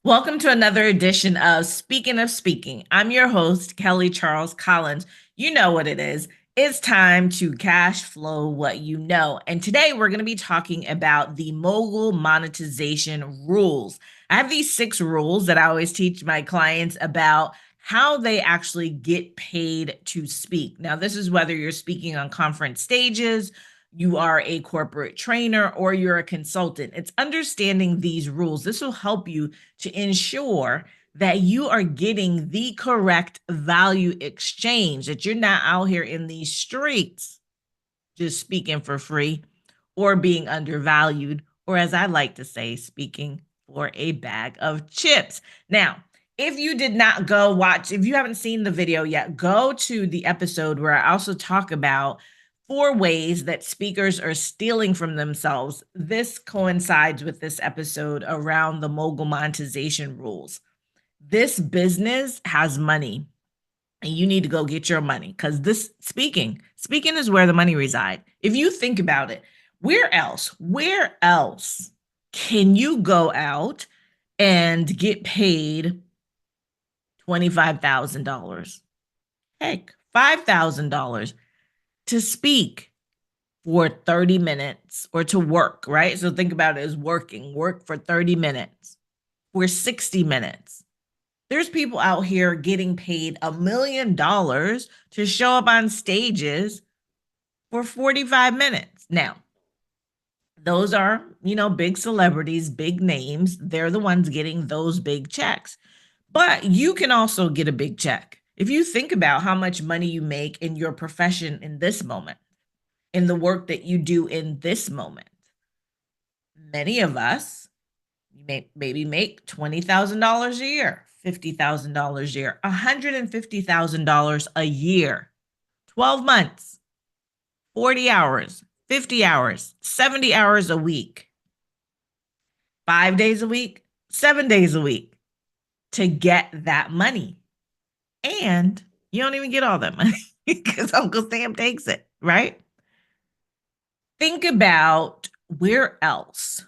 Welcome to another edition of Speaking of Speaking. I'm your host, Kelly Charles Collins. You know what it is. It's time to cash flow what you know. And today we're going to be talking about the mogul monetization rules. I have these 6 rules that I always teach my clients about how they actually get paid to speak. Now, this is whether you're speaking on conference stages, you are a corporate trainer, or you're a consultant. It's understanding these rules. This will help you to ensure that you are getting the correct value exchange, that you're not out here in these streets just speaking for free or being undervalued, or as I like to say, speaking for a bag of chips. Now, if you did not go watch, if you haven't seen the video yet, go to the episode where I also talk about 4 ways that speakers are stealing from themselves. This coincides with this episode around the mogul monetization rules. This business has money, and you need to go get your money, because this speaking is where the money resides. If you think about it, where else can you go out and get paid $25,000? Heck, $5,000 to speak for 30 minutes, or to work, right? So think about it as work for 30 minutes, for 60 minutes. There's people out here getting paid $1 million to show up on stages for 45 minutes. Now, those are, big celebrities, big names. They're the ones getting those big checks. But you can also get a big check. If you think about how much money you make in your profession in this moment, in the work that you do in this moment, many of us maybe make $20,000 a year, $50,000 a year, $150,000 a year, 12 months, 40 hours, 50 hours, 70 hours a week, 5 days a week, 7 days a week to get that money. And you don't even get all that money because Uncle Sam takes it, right? Think about where else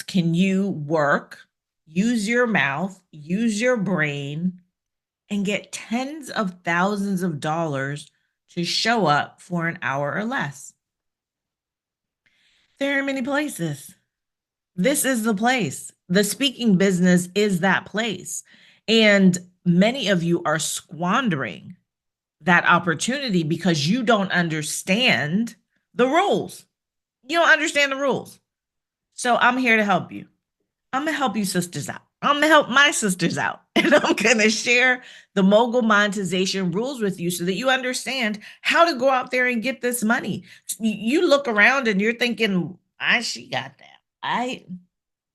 can you work, use your mouth, use your brain, and get tens of thousands of dollars to show up for an hour or less? There are many places. This is the place. The speaking business is that place. And many of you are squandering that opportunity because you don't understand the rules. You don't understand the rules. So I'm here to help you. I'm going to help you sisters out. I'm going to help my sisters out. And I'm going to share the mogul monetization rules with you so that you understand how to go out there and get this money. You look around and you're thinking, she got that.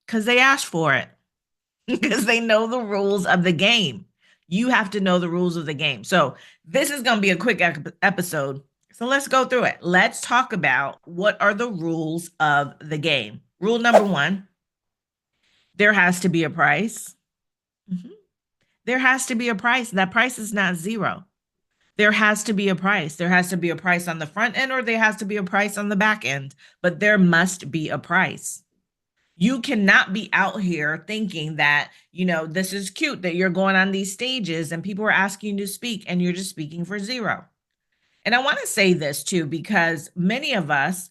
Because they asked for it. Because they know the rules of the game. You have to know the rules of the game. So this is going to be a quick episode. So let's go through it. Let's talk about what are the rules of the game. Rule number 1, there has to be a price. There has to be a price. That price is not zero. There has to be a price. There has to be a price on the front end, or there has to be a price on the back end, but there must be a price. You cannot be out here thinking that, this is cute that you're going on these stages and people are asking you to speak and you're just speaking for zero. And I want to say this too, because many of us,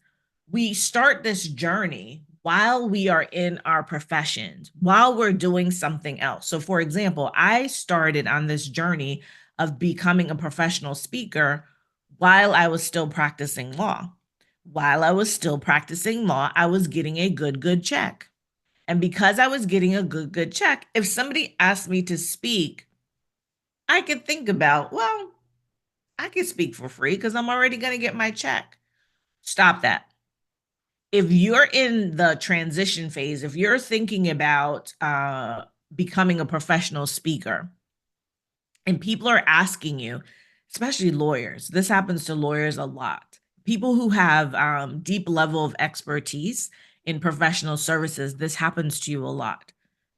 we start this journey while we are in our professions, while we're doing something else. So for example, I started on this journey of becoming a professional speaker while I was still practicing law. While I was still practicing law, I was getting a good check. And because I was getting a good check, if somebody asked me to speak, I could think about, well, I can speak for free because I'm already going to get my check. Stop that. If you're in the transition phase, if you're thinking about becoming a professional speaker and people are asking you, especially lawyers, this happens to lawyers a lot, people who have deep level of expertise in professional services, this happens to you a lot.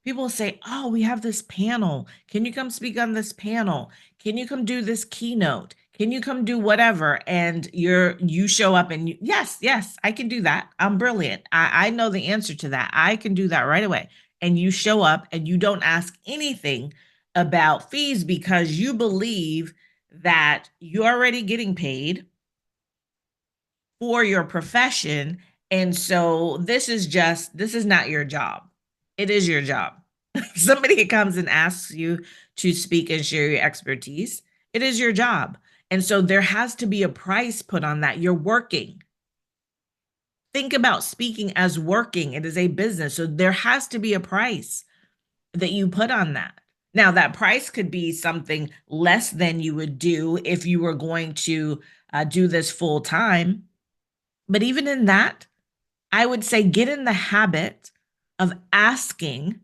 People say, oh, we have this panel. Can you come speak on this panel? Can you come do this keynote? Can you come do whatever? And you show up and yes, I can do that. I'm brilliant. I know the answer to that. I can do that right away. and you show up and you don't ask anything about fees because you believe that you're already getting paid for your profession. And so this is not your job. It is your job. Somebody comes and asks you to speak and share your expertise. It is your job. And so there has to be a price put on that. You're working. Think about speaking as working. It is a business. So there has to be a price that you put on that. Now, that price could be something less than you would do if you were going to do this full time. But even in that, I would say get in the habit of asking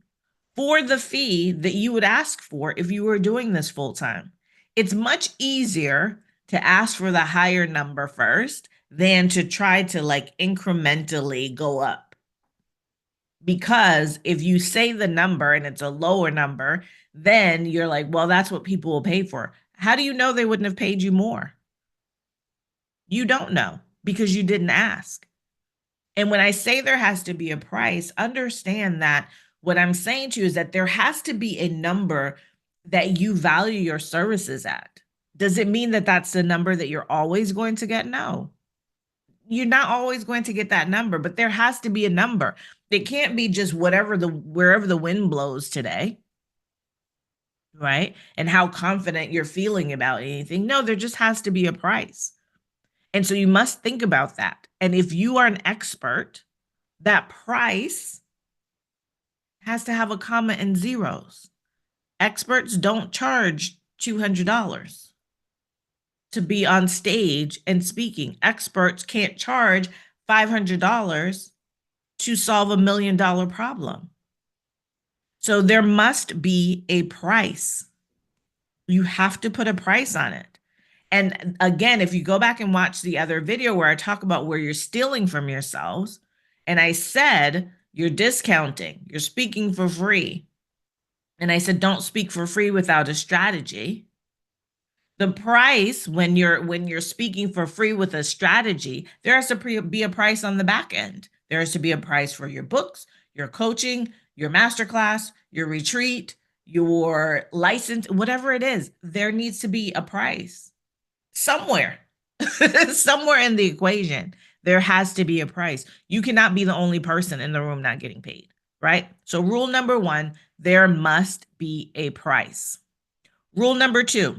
for the fee that you would ask for if you were doing this full time. It's much easier to ask for the higher number first than to try to like incrementally go up. Because if you say the number and it's a lower number, then you're like, well, that's what people will pay for. How do you know they wouldn't have paid you more? You don't know because you didn't ask. And when I say there has to be a price, understand that what I'm saying to you is that there has to be a number that you value your services at. Does it mean that that's the number that you're always going to get? No. You're not always going to get that number, but there has to be a number. It can't be just wherever the wind blows today, right? And how confident you're feeling about anything. No, there just has to be a price. And so you must think about that. And if you are an expert, that price has to have a comma and zeros. Experts don't charge $200 to be on stage and speaking. Experts can't charge $500 to solve $1 million problem. So there must be a price. You have to put a price on it. And again, if you go back and watch the other video where I talk about where you're stealing from yourselves, and I said you're discounting, you're speaking for free. And I said, don't speak for free without a strategy. The price when you're speaking for free with a strategy, there has to be a price on the back end. There has to be a price for your books, your coaching, your masterclass, your retreat, your license, whatever it is. There needs to be a price somewhere. Somewhere in the equation, there has to be a price. You cannot be the only person in the room not getting paid, right? So rule number 1, there must be a price. Rule number 2,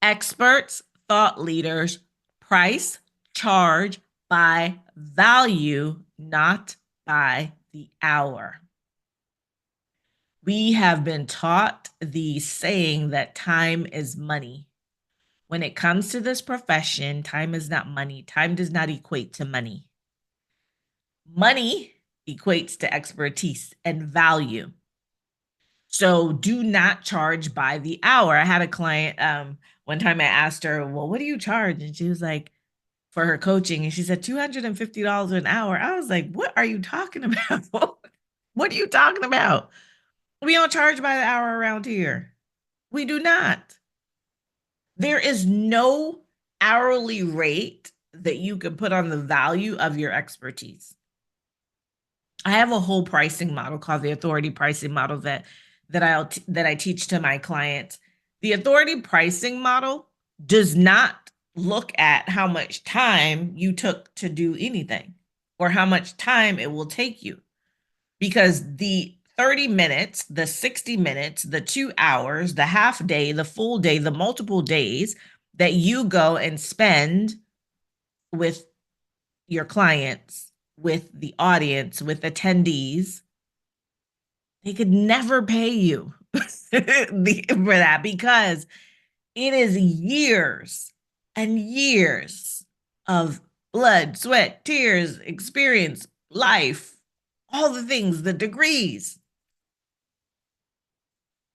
experts, thought leaders, price, charge by value, not by the hour. We have been taught the saying that time is money. When it comes to this profession, time is not money. Time does not equate to money. Money equates to expertise and value. So do not charge by the hour. I had a client, one time I asked her, well, what do you charge? And she was like, for her coaching, and she said $250 an hour. I was like, what are you talking about? What are you talking about? We don't charge by the hour around here. We do not. There is no hourly rate that you can put on the value of your expertise. I have a whole pricing model called the authority pricing model that I teach to my clients. The authority pricing model does not look at how much time you took to do anything or how much time it will take you, because the 30 minutes, the 60 minutes, the 2 hours, the half day, the full day, the multiple days that you go and spend with your clients, with the audience, with attendees, they could never pay you for that, because it is years and years of blood, sweat, tears, experience, life, all the things, the degrees.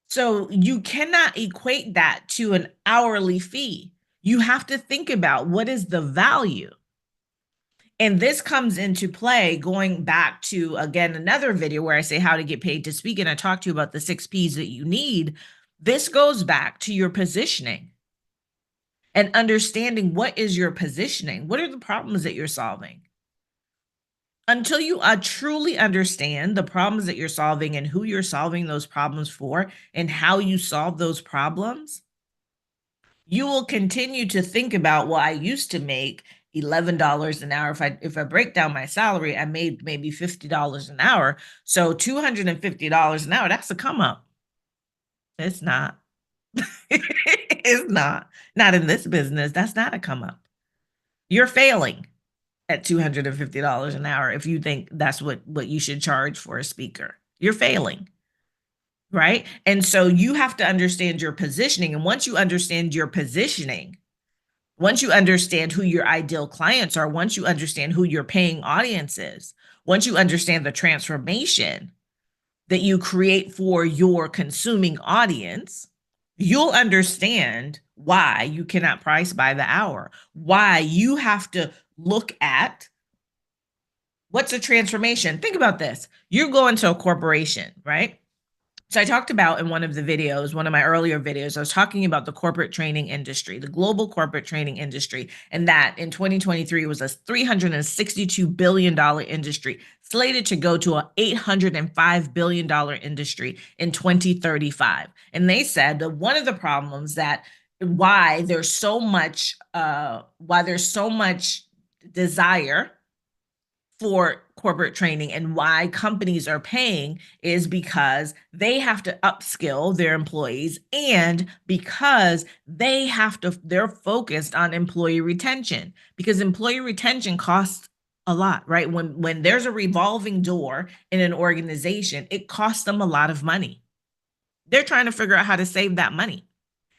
So you cannot equate that to an hourly fee. You have to think about what is the value. And this comes into play going back to, again, another video where I say how to get paid to speak, and I talk to you about the 6 Ps that you need. This goes back to your positioning and understanding what is your positioning. What are the problems that you're solving? Until you truly understand the problems that you're solving and who you're solving those problems for and how you solve those problems, you will continue to think about, well, I used to make $11 an hour. If I break down my salary, I made maybe $50 an hour. So $250 an hour, that's a come up. It's not. It's not. Not in this business. That's not a come up. You're failing at $250 an hour if you think that's what you should charge for a speaker. You're failing, right? And so you have to understand your positioning. And once you understand your positioning, once you understand who your ideal clients are, once you understand who your paying audience is, once you understand the transformation that you create for your consuming audience, you'll understand why you cannot price by the hour, why you have to look at what's a transformation. Think about this. You're going to a corporation, right? So I talked about in one of the videos, one of my earlier videos, I was talking about the corporate training industry, the global corporate training industry, and that in 2023 was a $362 billion industry slated to go to a $805 billion industry in 2035. And they said that one of the problems that why there's so much desire for corporate training and why companies are paying is because they have to upskill their employees and because they're focused on employee retention, because employee retention costs a lot, right? When there's a revolving door in an organization, it costs them a lot of money. They're trying to figure out how to save that money.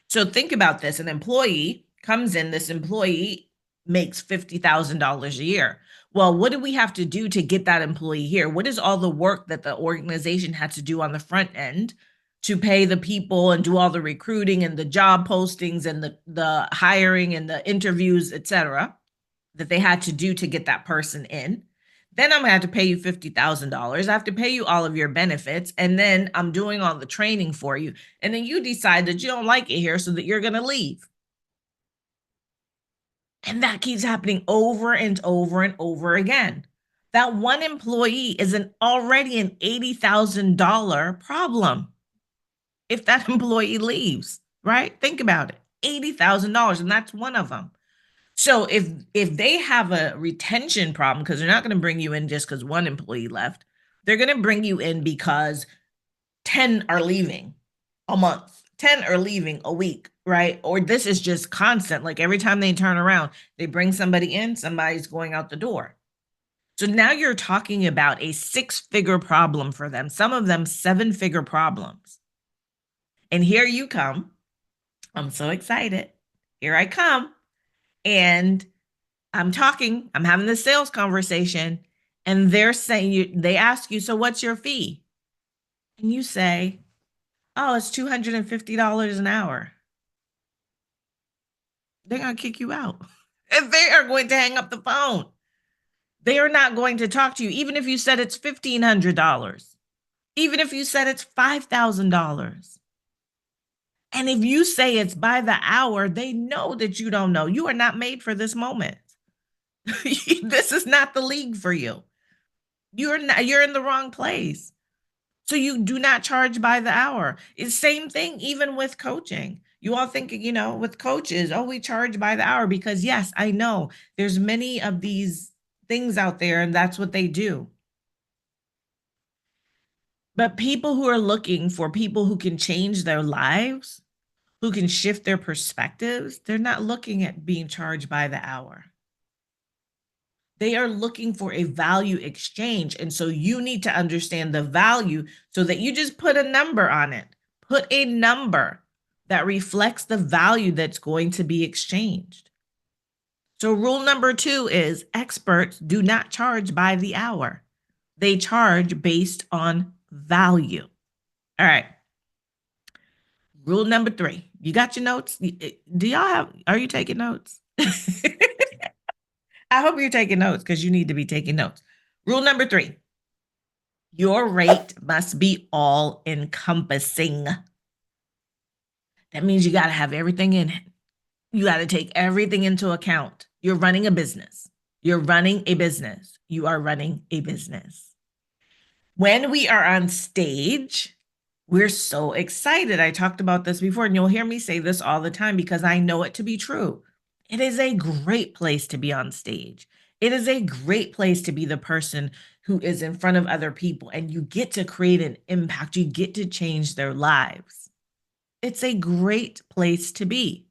So think about this. An employee comes in, this employee makes $50,000 a year. Well, what do we have to do to get that employee here? What is all the work that the organization had to do on the front end to pay the people and do all the recruiting and the job postings and the hiring and the interviews, et cetera, that they had to do to get that person in? Then I'm gonna have to pay you $50,000. I have to pay you all of your benefits. And then I'm doing all the training for you. And then you decide that you don't like it here so that you're gonna leave. And that keeps happening over and over and over again. That one employee is already an $80,000 problem if that employee leaves, right? Think about it. $80,000, and that's one of them. So if they have a retention problem, because they're not going to bring you in just because one employee left, they're going to bring you in because 10 are leaving a month, 10 are leaving a week, right? Or this is just constant. Like every time they turn around, they bring somebody in, somebody's going out the door. So now you're talking about a 6-figure problem for them, some of them 7-figure problems. And here you come. I'm so excited. Here I come. And I'm having this sales conversation, and they ask you, so what's your fee? And you say, oh, it's $250 an hour. They're going to kick you out. And they are going to hang up the phone. They are not going to talk to you, even if you said it's $1,500, even if you said it's $5,000. And if you say it's by the hour, they know that you don't know. You are not made for this moment. This is not the league for you. You're in the wrong place. So you do not charge by the hour. It's same thing even with coaching. You all think, with coaches, oh, we charge by the hour because yes, I know there's many of these things out there and that's what they do. But people who are looking for people who can change their lives, who can shift their perspectives, they're not looking at being charged by the hour. They are looking for a value exchange. And so you need to understand the value so that you just put a number on it. Put a number that reflects the value that's going to be exchanged. So rule number 2 is experts do not charge by the hour. They charge based on value. All right. Rule number 3. You got your notes? Are you taking notes? I hope you're taking notes because you need to be taking notes. Rule number 3, your rate must be all encompassing. That means you got to have everything in it. You got to take everything into account. You're running a business. You're running a business. You are running a business. When we are on stage, we're so excited. I talked about this before, and you'll hear me say this all the time because I know it to be true. It is a great place to be on stage. It is a great place to be the person who is in front of other people, and you get to create an impact. You get to change their lives. It's a great place to be.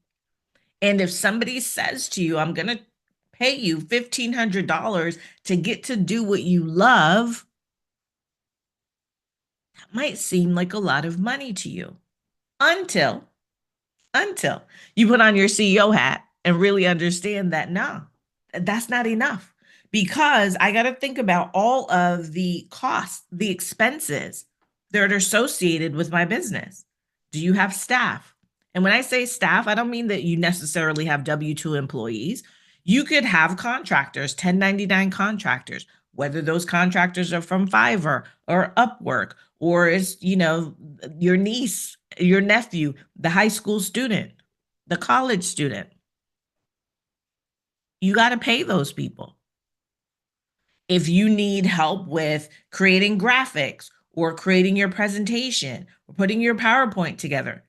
And if somebody says to you, I'm going to pay you $1,500 to get to do what you love, that might seem like a lot of money to you until until you put on your CEO hat and really understand that no, that's not enough, because I got to think about all of the costs, the expenses that are associated with my business. Do you have staff? And when I say staff, I don't mean that you necessarily have W-2 employees. You could have contractors, 1099 contractors, whether those contractors are from Fiverr or Upwork, or is, your niece, your nephew, the high school student, the college student. You got to pay those people. If you need help with creating graphics or creating your presentation or putting your PowerPoint together,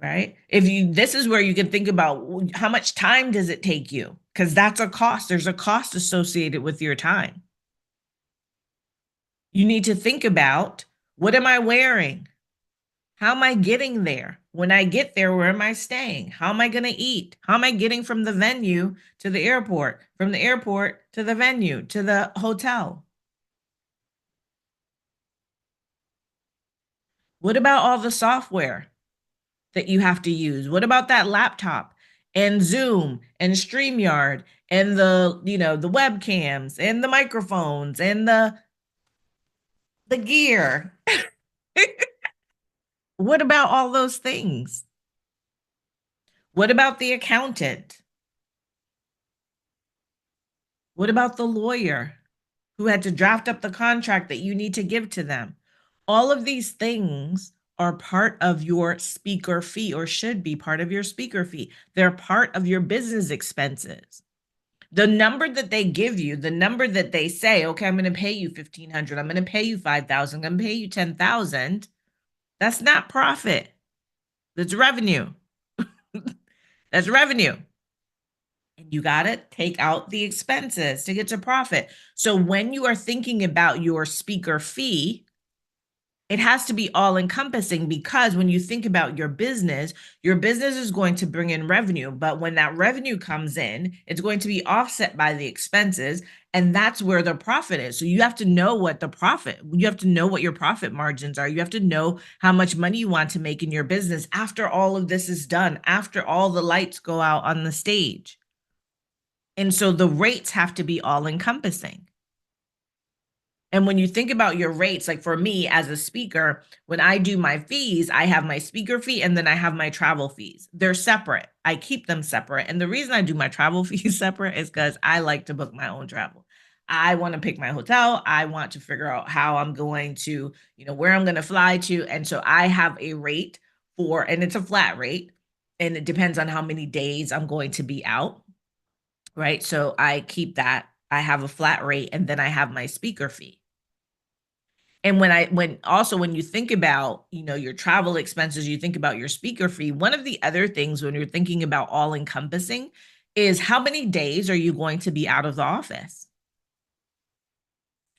right? This is where you can think about how much time does it take you? Because that's a cost. There's a cost associated with your time. You need to think about, what am I wearing? How am I getting there? When I get there, where am I staying? How am I going to eat? How am I getting from the venue to the airport, from the airport to the venue, to the hotel? What about all the software that you have to use? What about that laptop and Zoom and StreamYard and the webcams and the microphones and the gear? What about all those things? What about the accountant? What about the lawyer who had to draft up the contract that you need to give to them? All of these things are part of your speaker fee, or should be part of your speaker fee. They're part of your business expenses. The number that they give you, the number that they say, okay, I'm going to pay you 1,500, I'm going to pay you 5,000, I'm going to pay you 10,000. That's not profit. That's revenue. That's revenue. And you got to take out the expenses to get to profit. So when you are thinking about your speaker fee, it has to be all encompassing, because when you think about your business is going to bring in revenue. But when that revenue comes in, it's going to be offset by the expenses. And that's where the profit is. So you have to know you have to know what your profit margins are. You have to know how much money you want to make in your business after all of this is done, after all the lights go out on the stage. And so the rates have to be all encompassing. And when you think about your rates, like for me as a speaker, when I do my fees, I have my speaker fee and then I have my travel fees. They're separate. I keep them separate. And the reason I do my travel fees separate is because I like to book my own travel. I want to pick my hotel. I want to figure out how I'm going to, where I'm going to fly to. And so I have a rate and it's a flat rate, and it depends on how many days I'm going to be out, right? So I keep that. I have a flat rate, and then I have my speaker fee. And when you think about, your travel expenses, you think about your speaker fee. One of the other things when you're thinking about all encompassing is, how many days are you going to be out of the office?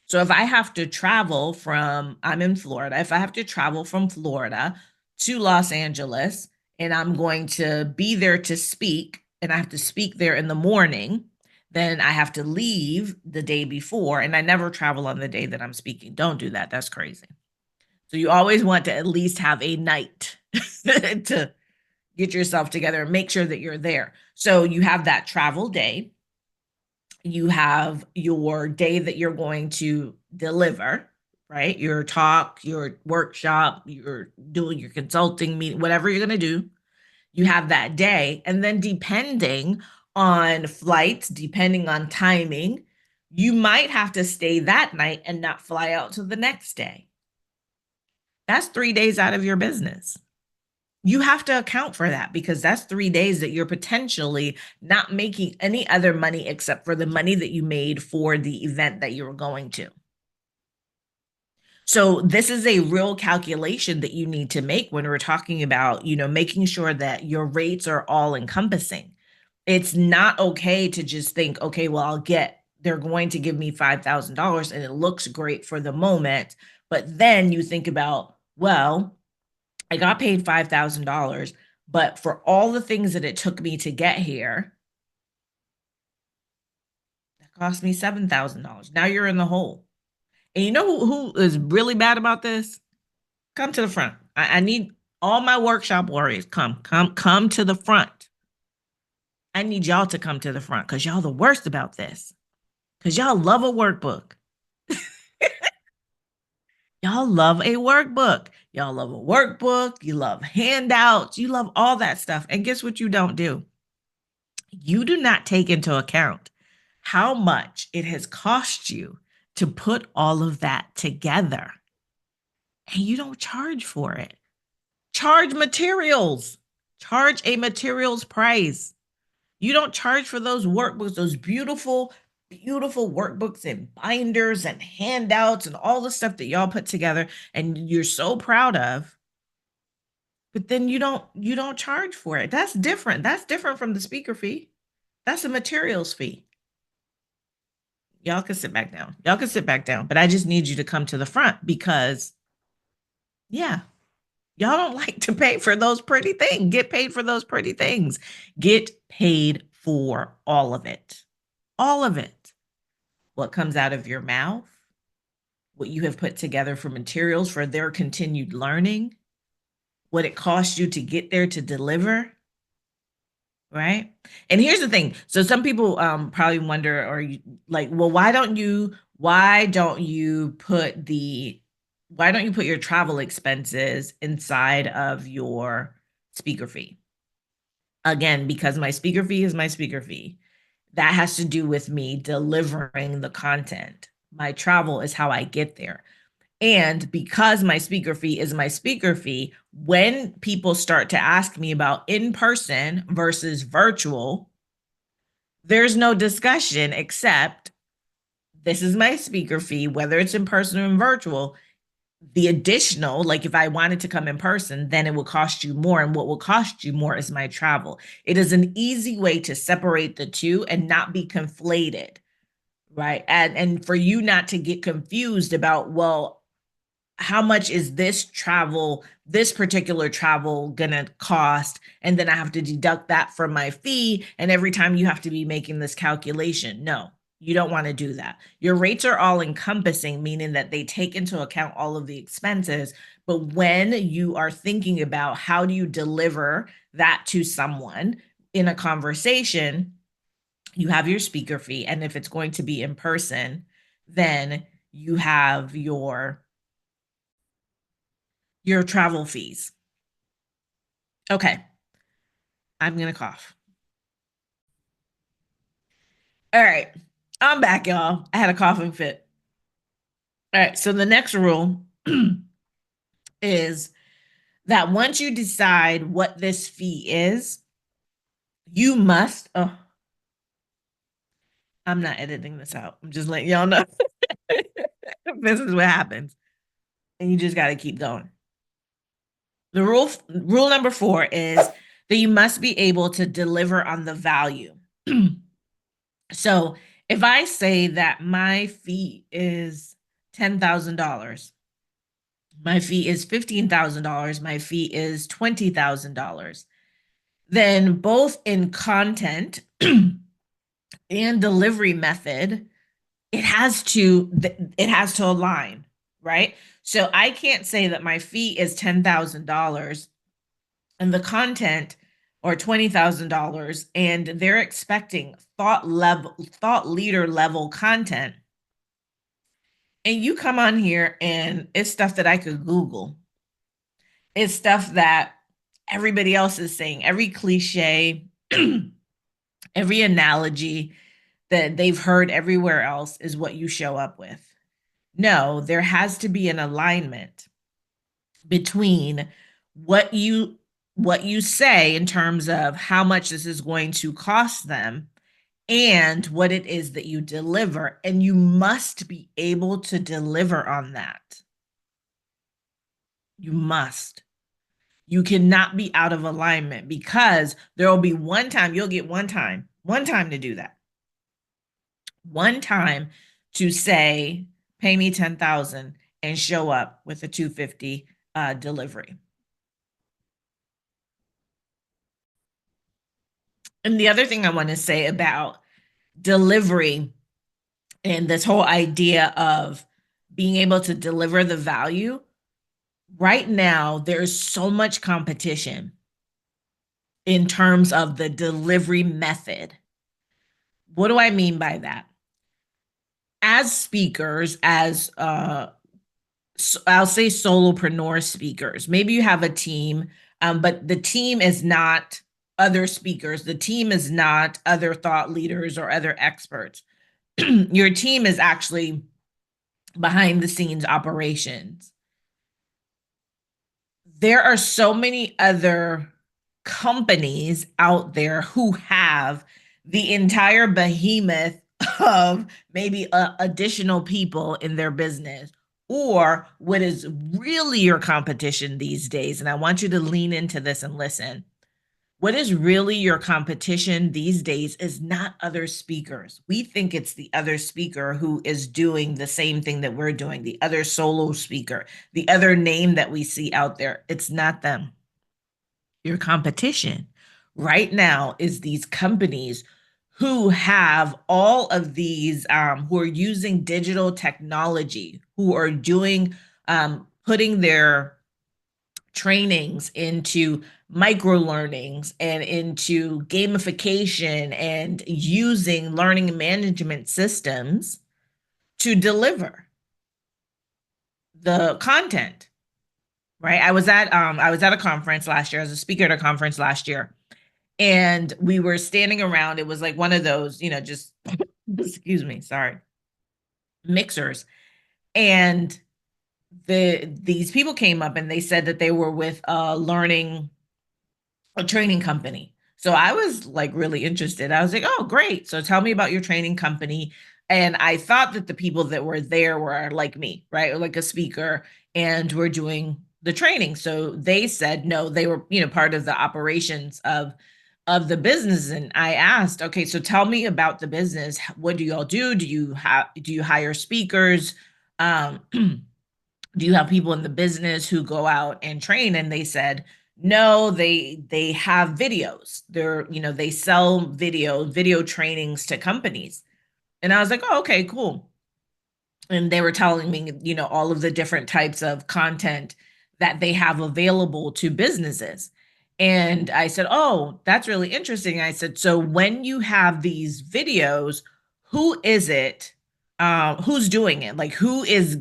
So if I have to travel I'm in Florida, if I have to travel from Florida to Los Angeles, and I'm going to be there to speak, and I have to speak there in the morning, then I have to leave the day before, and I never travel on the day that I'm speaking. Don't do that. That's crazy. So you always want to at least have a night to get yourself together and make sure that you're there. So you have that travel day. You have your day that you're going to deliver, right? Your talk, your workshop, you're doing your consulting meeting, whatever you're going to do. You have that day. And then depending on flights, depending on timing, you might have to stay that night and not fly out till the next day. That's 3 days out of your business. You have to account for that because that's 3 days that you're potentially not making any other money except for the money that you made for the event that you were going to. So this is a real calculation that you need to make when we're talking about, making sure that your rates are all encompassing. It's not okay to just think, okay, well, they're going to give me $5,000 and it looks great for the moment. But then you think about, well, I got paid $5,000, but for all the things that it took me to get here, that cost me $7,000. Now you're in the hole. And you know who is really bad about this? Come to the front. I need all my workshop warriors. Come to the front. I need y'all to come to the front because y'all the worst about this. Because y'all love a workbook. Y'all love a workbook. Y'all love a workbook. You love handouts. You love all that stuff. And guess what you don't do? You do not take into account how much it has cost you to put all of that together. And you don't charge for it. Charge materials. Charge a materials price. You don't charge for those workbooks, those beautiful, beautiful workbooks and binders and handouts and all the stuff that y'all put together and you're so proud of. But then you don't charge for it. That's different. That's different from the speaker fee. That's a materials fee. Y'all can sit back down. Y'all can sit back down, but I just need you to come to the front because yeah, y'all don't like to pay for those pretty things. Get paid for those pretty things. Get paid for all of it. All of it. What comes out of your mouth, what you have put together for materials for their continued learning, what it costs you to get there to deliver, right? And here's the thing. So some people probably wonder, or like, well, why don't you put your travel expenses inside of your speaker fee? Again, because my speaker fee is my speaker fee. That has to do with me delivering the content. My travel is how I get there. And because my speaker fee is my speaker fee, when people start to ask me about in person versus virtual, there's no discussion except this is my speaker fee, whether it's in person or in virtual. The additional, like if I wanted to come in person, then it will cost you more. And what will cost you more is my travel. It is an easy way to separate the two and not be conflated, right? And for you not to get confused about, well, how much is this particular travel gonna cost? And then I have to deduct that from my fee. And every time you have to be making this calculation. No, you don't want to do that. Your rates are all encompassing, meaning that they take into account all of the expenses. But when you are thinking about how do you deliver that to someone in a conversation, you have your speaker fee. And if it's going to be in person, then you have your travel fees. Okay, I'm gonna cough. All right, I'm back, y'all. I had a coughing fit. All right, so the next rule is that once you decide what this fee is, you must. Oh, I'm not editing this out. I'm just letting y'all know. This is what happens, and you just got to keep going. The rule number 4 is that you must be able to deliver on the value. So if I say that my fee is $10,000, my fee is $15,000, my fee is $20,000, then both in content and delivery method, it has to align, right? So I can't say that my fee is $10,000 and the content or $20,000 and they're expecting thought leader level content. And you come on here and it's stuff that I could Google. It's stuff that everybody else is saying, every cliche, every analogy that they've heard everywhere else is what you show up with. No, there has to be an alignment between what you what you say in terms of how much this is going to cost them and what it is that you deliver. And you must be able to deliver on that. You must. You cannot be out of alignment because there will be one time, you'll get one time to do that. One time to say, pay me 10,000 and show up with a 250 delivery. And the other thing I want to say about delivery and this whole idea of being able to deliver the value, right now, there's so much competition in terms of the delivery method. What do I mean by that? As speakers, as I'll say solopreneur speakers, maybe you have a team, but the team is not other speakers. The team is not other thought leaders or other experts. Your team is actually behind the scenes operations. There are so many other companies out there who have the entire behemoth of maybe additional people in their business, or what is really your competition these days. And I want you to lean into this and listen. What is really your competition these days is not other speakers. We think it's the other speaker who is doing the same thing that we're doing, the other solo speaker, the other name that we see out there. It's not them. Your competition right now is these companies who have all of these, who are using digital technology, who are doing, putting their trainings into micro learnings and into gamification and using learning management systems to deliver the content. Right. I was at a conference last year. I was a speaker at a conference last year. And we were standing around. It was like one of those, just excuse me, sorry, mixers. And these people came up and they said that they were with a training company. So I was like really interested. I was like, oh, great. So tell me about your training company. And I thought that the people that were there were like me, right? Or like a speaker, and we're doing the training. So they said no, they were, part of the operations of the business. And I asked, okay, so tell me about the business. What do y'all do? Do you hire speakers? Um, do you have people in the business who go out and train? And they said, no, they have videos. They sell video trainings to companies. And I was like, oh, okay, cool. And they were telling me, all of the different types of content that they have available to businesses. And I said, oh, that's really interesting. I said, so when you have these videos, who is it? Who's doing it? Like who's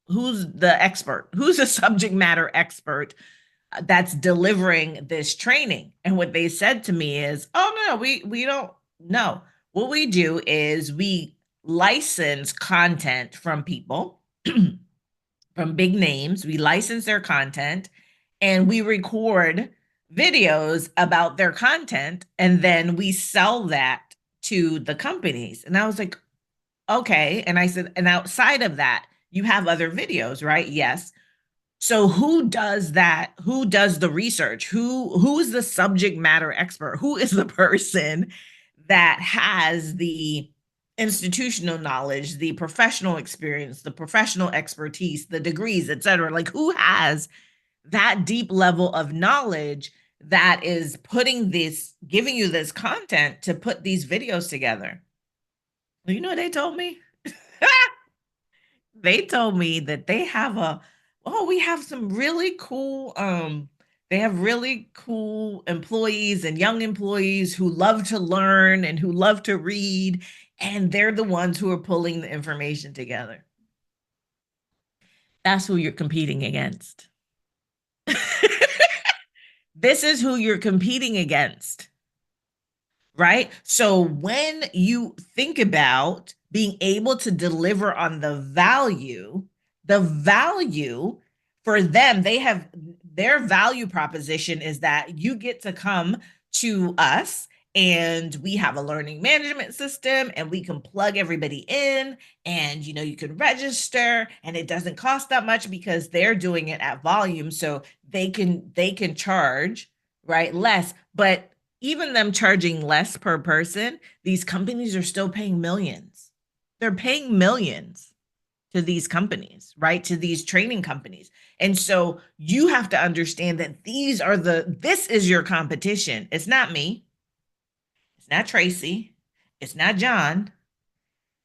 the expert? Who's the subject matter expert that's delivering this training? And what they said to me is, oh no, we don't know. What we do is we license content from people, from big names. We license their content and we record videos about their content, and then we sell that to the companies. And I was like, okay. And I said, and outside of that, you have other videos, right? Yes. So who does that? Who does the research? Who's the subject matter expert? Who is the person that has the institutional knowledge, the professional experience, the professional expertise, the degrees, et cetera? Like who has that deep level of knowledge that is giving you this content to put these videos together? Well, you know what they told me? They told me that we have some really cool, they have really cool employees and young employees who love to learn and who love to read, and they're the ones who are pulling the information together. That's who you're competing against. This is who you're competing against. Right? So when you think about being able to deliver on the value For them, they have their value proposition is that you get to come to us and we have a learning management system and we can plug everybody in and you can register and it doesn't cost that much because they're doing it at volume, so they can charge right less. But even them charging less per person, these companies are still paying millions. They're paying millions to these companies, right? To these training companies. And so you have to understand that this is your competition. It's not me. It's not Tracy. It's not John.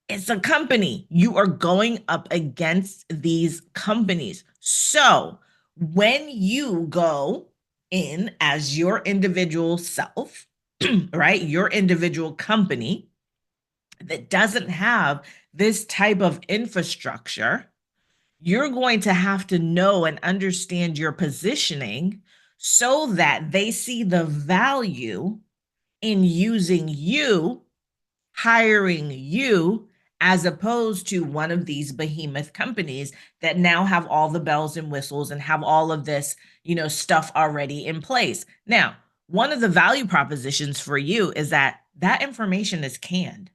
It's a company. You are going up against these companies. So when you go in as your individual self, right? Your individual company that doesn't have this type of infrastructure, you're going to have to know and understand your positioning so that they see the value in using you, hiring you, as opposed to one of these behemoth companies that now have all the bells and whistles and have all of this, stuff already in place. Now, one of the value propositions for you is that information is canned.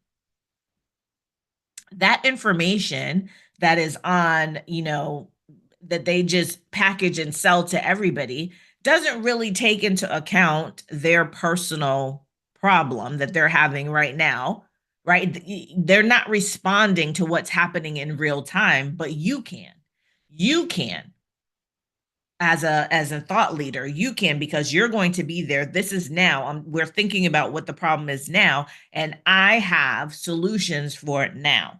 That information that is on, that they just package and sell to everybody doesn't really take into account their personal problem that they're having right now, right? They're not responding to what's happening in real time, but you can. You can as a thought leader, you can, because you're going to be there. This is now. We're thinking about what the problem is now, and I have solutions for it now.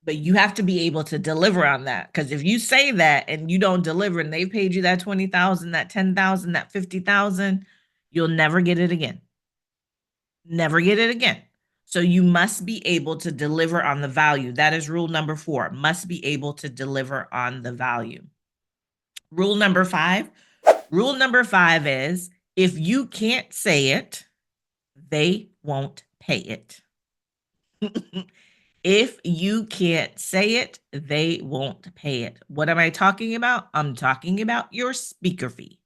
But you have to be able to deliver on that, because if you say that and you don't deliver and they paid you that 20,000, that 10,000, that 50,000, you'll never get it again. Never get it again. So you must be able to deliver on the value. That is rule number 4. Must be able to deliver on the value. Rule number 5. Rule number 5 is if you can't say it, they won't pay it. If you can't say it, they won't pay it. What am I talking about? I'm talking about your speaker fee.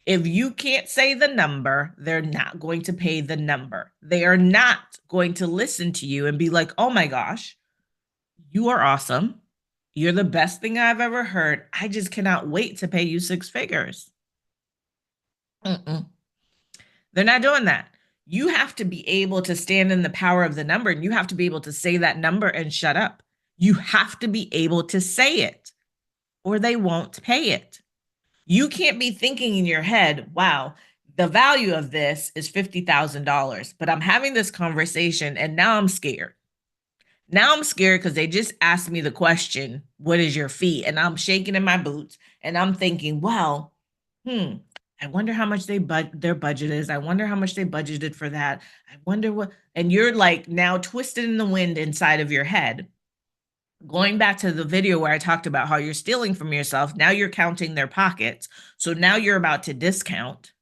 If you can't say the number, they're not going to pay the number. They are not going to listen to you and be like, oh my gosh, you are awesome. You're the best thing I've ever heard. I just cannot wait to pay you 6 figures. Mm-mm. They're not doing that. You have to be able to stand in the power of the number, and you have to be able to say that number and shut up. You have to be able to say it or they won't pay it. You can't be thinking in your head, wow, the value of this is $50,000, but I'm having this conversation and now I'm scared. Now I'm scared because they just asked me the question, what is your fee? And I'm shaking in my boots and I'm thinking, well, I wonder how much their budget is. I wonder how much they budgeted for that. I wonder what, and you're like now twisted in the wind inside of your head. Going back to the video where I talked about how you're stealing from yourself, now you're counting their pockets. So now you're about to discount,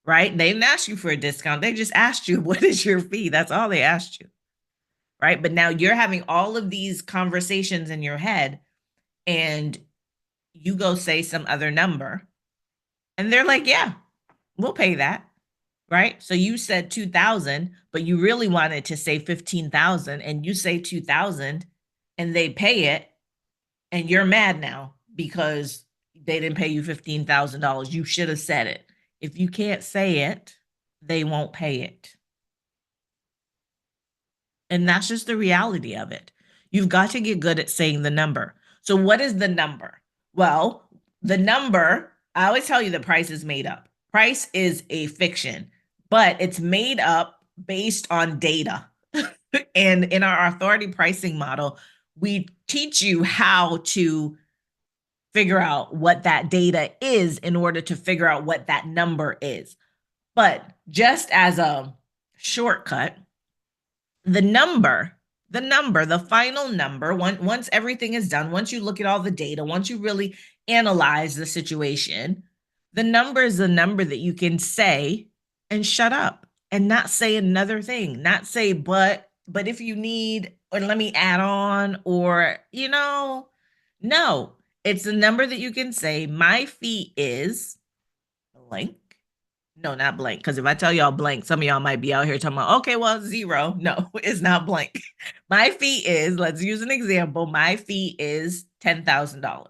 right? They didn't ask you for a discount. They just asked you, what is your fee? That's all they asked you, right? But now you're having all of these conversations in your head and you go say some other number and they're like, yeah, we'll pay that, right? So you said 2,000, but you really wanted to say 15,000 and you say 2,000 and they pay it and you're mad now because they didn't pay you $15,000. You should have said it. If you can't say it, they won't pay it. And that's just the reality of it. You've got to get good at saying the number. So what is the number? Well, the number, I always tell you the price is made up. Price is a fiction, but it's made up based on data. And in our authority pricing model, we teach you how to figure out what that data is in order to figure out what that number is. But just as a shortcut, the final number, once everything is done, once you look at all the data, once you really analyze the situation, the number is the number that you can say and shut up and not say another thing, not say, but if you need, or let me add on, or, no, It's a number that you can say, my fee is blank. No, not blank. Because if I tell y'all blank, some of y'all might be out here talking about, okay, well, zero. No, it's not blank. My fee is, let's use an example. My fee is $10,000.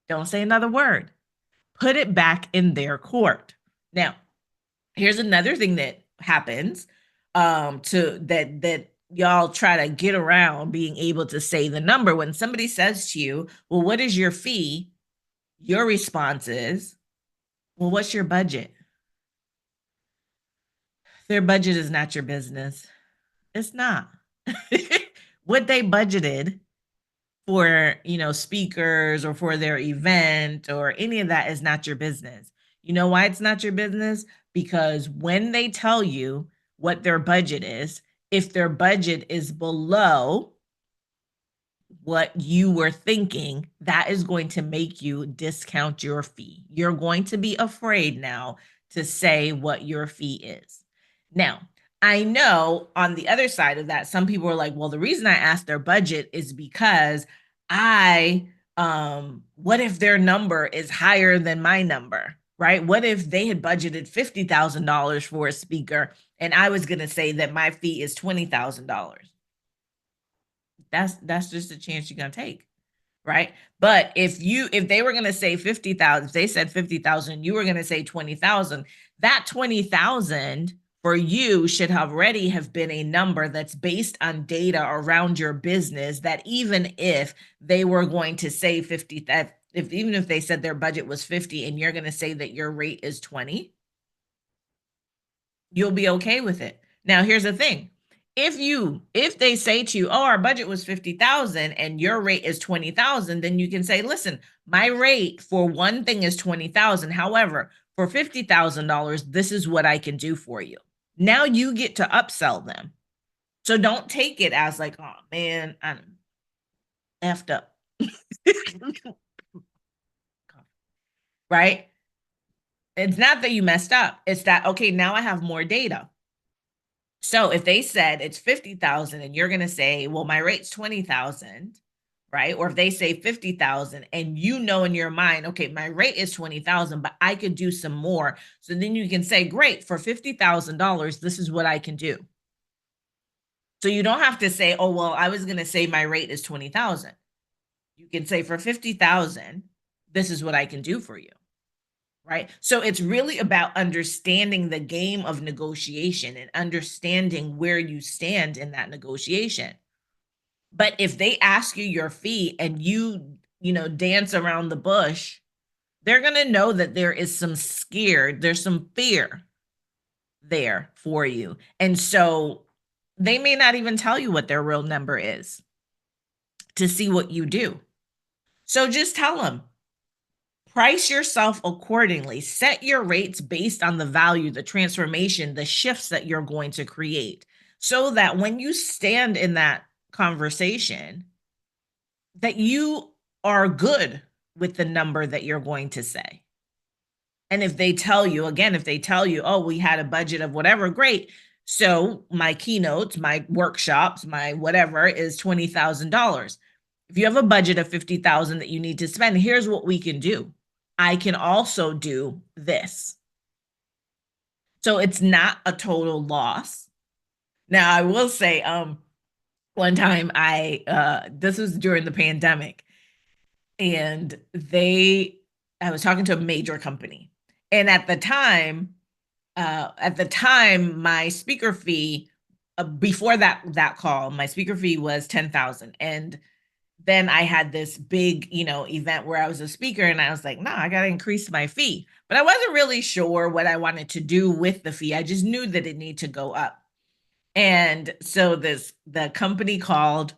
Don't say another word. Put it back in their court. Now, here's another thing that happens to that y'all try to get around being able to say the number. When somebody says to you, well, what is your fee? Your response is, well, what's your budget? Their budget is not your business. It's not. What they budgeted for, speakers or for their event or any of that is not your business. You know why it's not your business? Because when they tell you what their budget is, if their budget is below what you were thinking, that is going to make you discount your fee. You're going to be afraid now to say what your fee is. Now, I know on the other side of that, some people are like, well, the reason I asked their budget is because what if their number is higher than my number, right? What if they had budgeted $50,000 for a speaker and I was going to say that my fee is $20,000? That's just a chance you're going to take, right? But if they were going to say 50,000, if they said 50,000, you were going to say 20,000, that 20,000 for you should already have been a number that's based on data around your business, that even if they were going to say 50, that even if they said their budget was 50 and you're going to say that your rate is 20, you'll be okay with it. Now, here's the thing. If they say to you, oh, our budget was 50,000 and your rate is 20,000, then you can say, listen, my rate for one thing is 20,000. However, for $50,000, this is what I can do for you. Now you get to upsell them. So don't take it as like, oh man, I'm effed up. Right? It's not that you messed up. It's that, okay, now I have more data. So if they said it's 50,000 and you're going to say, well, my rate's 20,000, right? Or if they say 50,000 and you know in your mind, okay, my rate is 20,000, but I could do some more. So then you can say, great, for $50,000, this is what I can do. So you don't have to say, oh, well, I was going to say my rate is 20,000. You can say for 50,000, this is what I can do for you. Right? So it's really about understanding the game of negotiation and understanding where you stand in that negotiation. But if they ask you your fee and you dance around the bush, they're going to know that there's some fear there for you. And so they may not even tell you what their real number is to see what you do. So just tell them, price yourself accordingly. Set your rates based on the value, the transformation, the shifts that you're going to create, so that when you stand in that conversation, that you are good with the number that you're going to say. And if they tell you, oh, we had a budget of whatever, great. So my keynotes, my workshops, my whatever is $20,000. If you have a budget of 50,000 that you need to spend, here's what we can do. I can also do this. So it's not a total loss. Now, I will say, one time this was during the pandemic, and I was talking to a major company. And at the time, my speaker fee, before that call, my speaker fee was 10,000. And then I had this big, event where I was a speaker, and I was like, no, I got to increase my fee. But I wasn't really sure what I wanted to do with the fee. I just knew that it needed to go up. And so the company called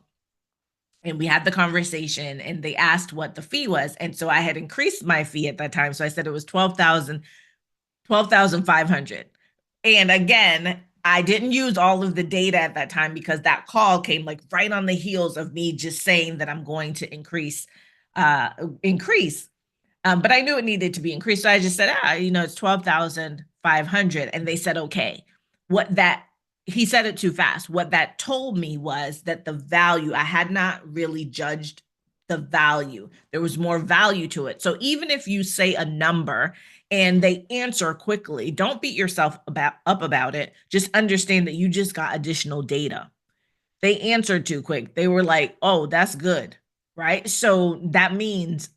and we had the conversation, and they asked what the fee was. And so I had increased my fee at that time. So I said it was 12,500. And again, I didn't use all of the data at that time because that call came like right on the heels of me just saying that I'm going to increase. But I knew it needed to be increased. So I just said, it's 12,500. And they said, okay. He said it too fast. What that told me was that the value, I had not really judged the value. There was more value to it. So even if you say a number and they answer quickly, don't beat yourself up about it. Just understand that you just got additional data. They answered too quick. They were like, oh, that's good, right? So that means,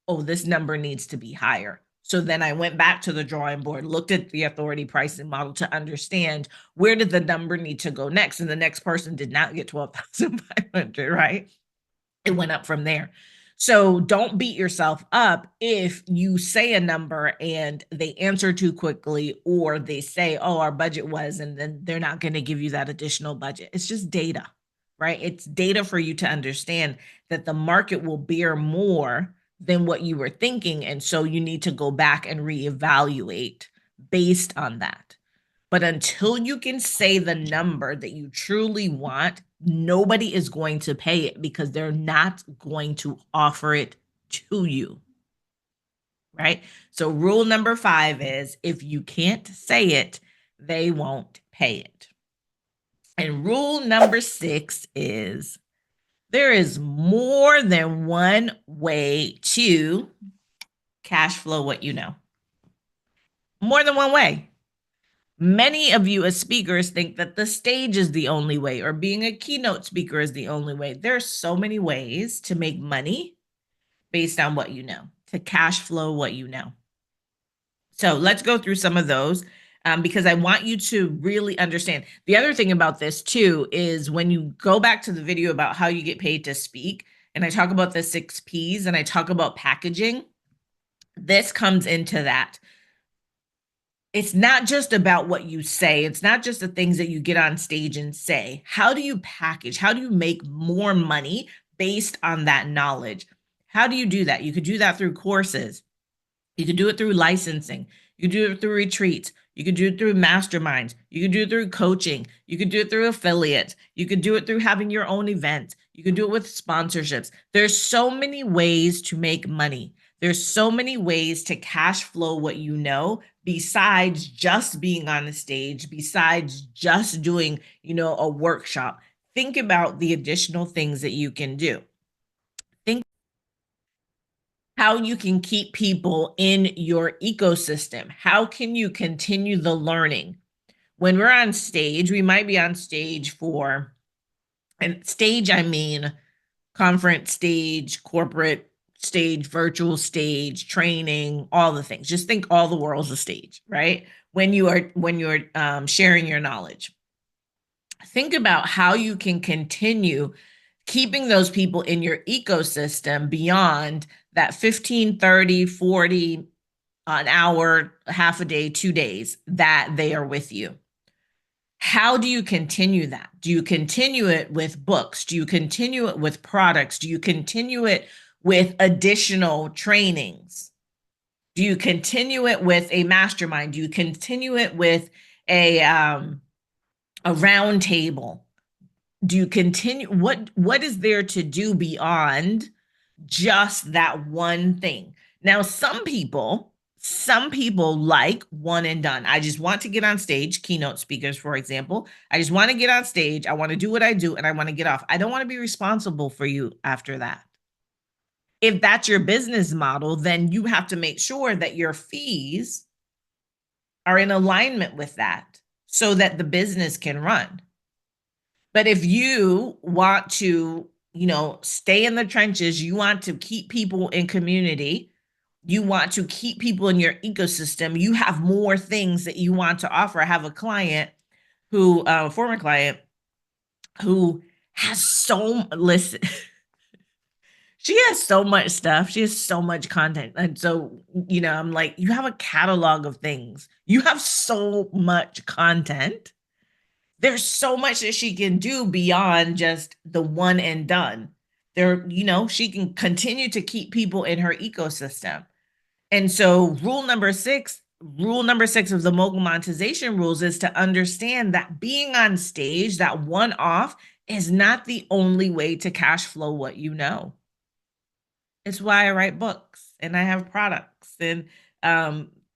oh, this number needs to be higher. So then I went back to the drawing board, looked at the authority pricing model to understand where did the number need to go next. And the next person did not get 12,500, right? It went up from there. So don't beat yourself up if you say a number and they answer too quickly, or they say, oh, our budget was, and then they're not going to give you that additional budget. It's just data, right? It's data for you to understand that the market will bear more than what you were thinking. And so you need to go back and reevaluate based on that. But until you can say the number that you truly want, nobody is going to pay it because they're not going to offer it to you. Right? So, rule number 5 is if you can't say it, they won't pay it. And rule number 6 is there is more than one way to cash flow what you know. More than one way. Many of you as speakers think that the stage is the only way, or being a keynote speaker is the only way. There are so many ways to make money based on what you know, to cash flow what you know. So let's go through some of those because I want you to really understand. The other thing about this too is when you go back to the video about how you get paid to speak, and I talk about the 6 Ps and I talk about packaging, this comes into that. It's not just about what you say. It's not just the things that you get on stage and say. How do you package? How do you make more money based on that knowledge? How do you do that? You could do that through courses. You can do it through licensing. You can do it through retreats. You can do it through masterminds. You can do it through coaching. You can do it through affiliates. You can do it through having your own events. You can do it with sponsorships. There's so many ways to make money. There's so many ways to cash flow what you know besides just being on the stage, besides just doing, a workshop. Think about the additional things that you can do. Think how you can keep people in your ecosystem. How can you continue the learning? When we're on stage, we might be on stage for, and stage, I mean conference stage, corporate stage, virtual stage, training, all the things. Just think all the world's a stage, right? When you're sharing your knowledge. Think about how you can continue keeping those people in your ecosystem beyond that 15, 30, 40, an hour, half a day, 2 days that they are with you. How do you continue that? Do you continue it with books? Do you continue it with products? Do you continue it with additional trainings? Do you continue it with a mastermind? Do you continue it with a round table? Do you continue? What is there to do beyond just that one thing? Now, some people like one and done. I just want to get on stage, keynote speakers, for example. I just want to get on stage. I want to do what I do and I want to get off. I don't want to be responsible for you after that. If that's your business model, then you have to make sure that your fees are in alignment with that so that the business can run. But if you want to, stay in the trenches, you want to keep people in community, you want to keep people in your ecosystem, you have more things that you want to offer. I have a client who, former client, who has listen, she has so much stuff. She has so much content. And so, I'm like, you have a catalog of things. You have so much content. There's so much that she can do beyond just the one and done. She can continue to keep people in her ecosystem. And so rule number six of the mogul monetization rules is to understand that being on stage, that one-off, is not the only way to cash flow what you know. It's why I write books and I have products. And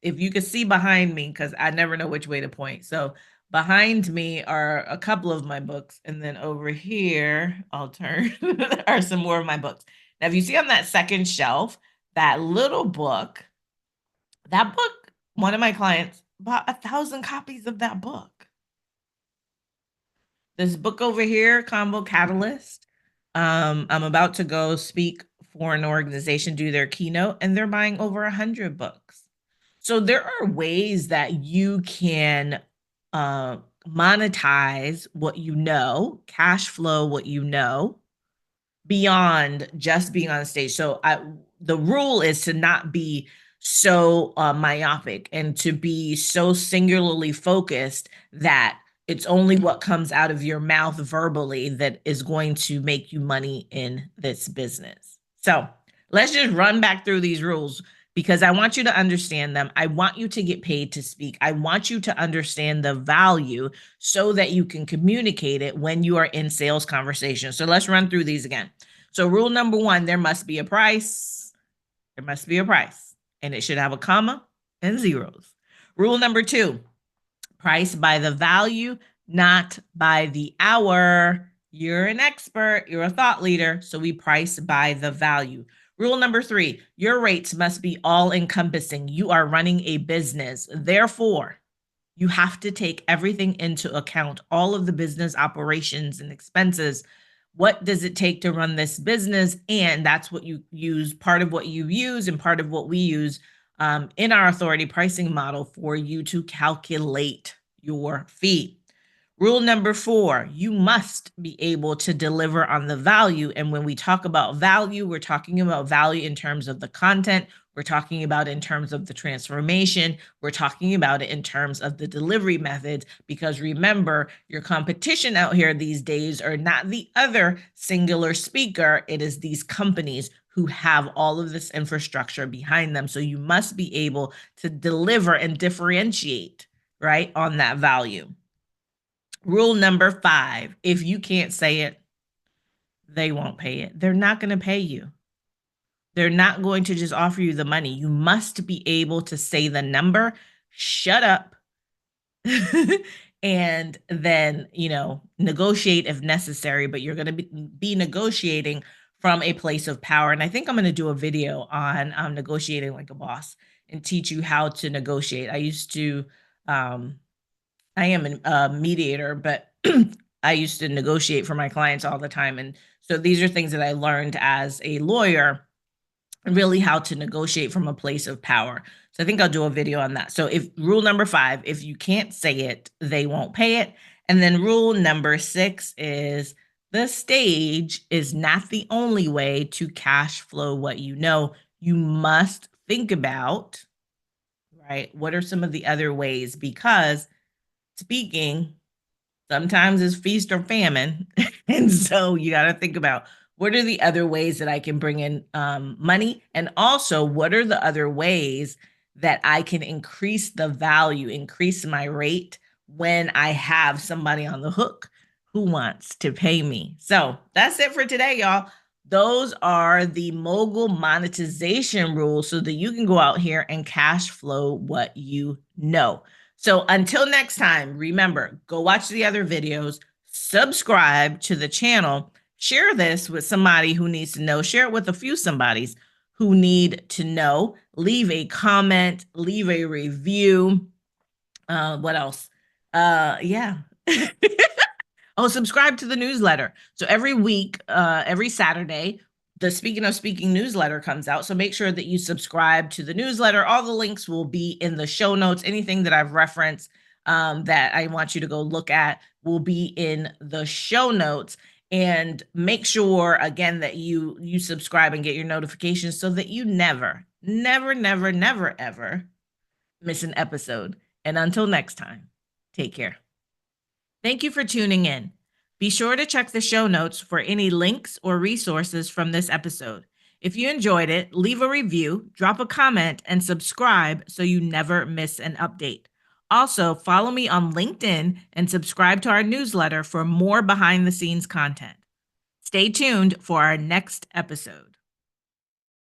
if you could see behind me, because I never know which way to point. So behind me are a couple of my books. And then over here, I'll turn, are some more of my books. Now, if you see on that second shelf, that little book, one of my clients bought 1,000 copies of that book. This book over here, Combo Catalyst, I'm about to go speak for an organization, do their keynote, and they're buying over 100 books. So there are ways that you can monetize what you know, cash flow what you know, beyond just being on stage. So the rule is to not be so myopic and to be so singularly focused that it's only what comes out of your mouth verbally that is going to make you money in this business. So let's just run back through these rules because I want you to understand them. I want you to get paid to speak. I want you to understand the value so that you can communicate it when you are in sales conversations. So let's run through these again. So rule number 1, there must be a price. There must be a price, and it should have a comma and zeros. Rule number 2, price by the value, not by the hour. You're an expert, you're a thought leader, so we price by the value. Rule number 3, your rates must be all encompassing. You are running a business. Therefore, you have to take everything into account, all of the business operations and expenses. What does it take to run this business? And that's what you use, part of what you use and part of what we use in our authority pricing model for you to calculate your fee. Rule number 4, you must be able to deliver on the value. And when we talk about value, we're talking about value in terms of the content. We're talking about in terms of the transformation. We're talking about it in terms of the delivery methods, because remember, your competition out here these days are not the other singular speaker. It is these companies who have all of this infrastructure behind them. So you must be able to deliver and differentiate, right, on that value. Rule number 5, if you can't say it, they won't pay it. They're not going to pay you. They're not going to just offer you the money. You must be able to say the number, shut up, and then, negotiate if necessary, but you're going to be negotiating from a place of power. And I think I'm going to do a video on negotiating like a boss and teach you how to negotiate. I am a mediator, but I used to negotiate for my clients all the time. And so these are things that I learned as a lawyer, really how to negotiate from a place of power. So I think I'll do a video on that. So rule number 5, if you can't say it, they won't pay it. And then rule number 6 is the stage is not the only way to cash flow what you know. You must think about, right, what are some of the other ways? Because speaking sometimes is feast or famine. And so you got to think about what are the other ways that I can bring in money? And also, what are the other ways that I can increase the value, increase my rate when I have somebody on the hook who wants to pay me? So that's it for today, y'all. Those are the mogul monetization rules so that you can go out here and cash flow what you know. So until next time, remember, go watch the other videos, subscribe to the channel, share this with somebody who needs to know, share it with a few somebodies who need to know, leave a comment, leave a review. What else? Yeah. Oh, subscribe to the newsletter. So every week, every Saturday, the Speaking of Speaking newsletter comes out. So make sure that you subscribe to the newsletter. All the links will be in the show notes. Anything that I've referenced that I want you to go look at will be in the show notes. And make sure, again, that you subscribe and get your notifications so that you never, ever miss an episode. And until next time, take care. Thank you for tuning in. Be sure to check the show notes for any links or resources from this episode. If you enjoyed it, leave a review, drop a comment, and subscribe so you never miss an update. Also, follow me on LinkedIn and subscribe to our newsletter for more behind-the-scenes content. Stay tuned for our next episode.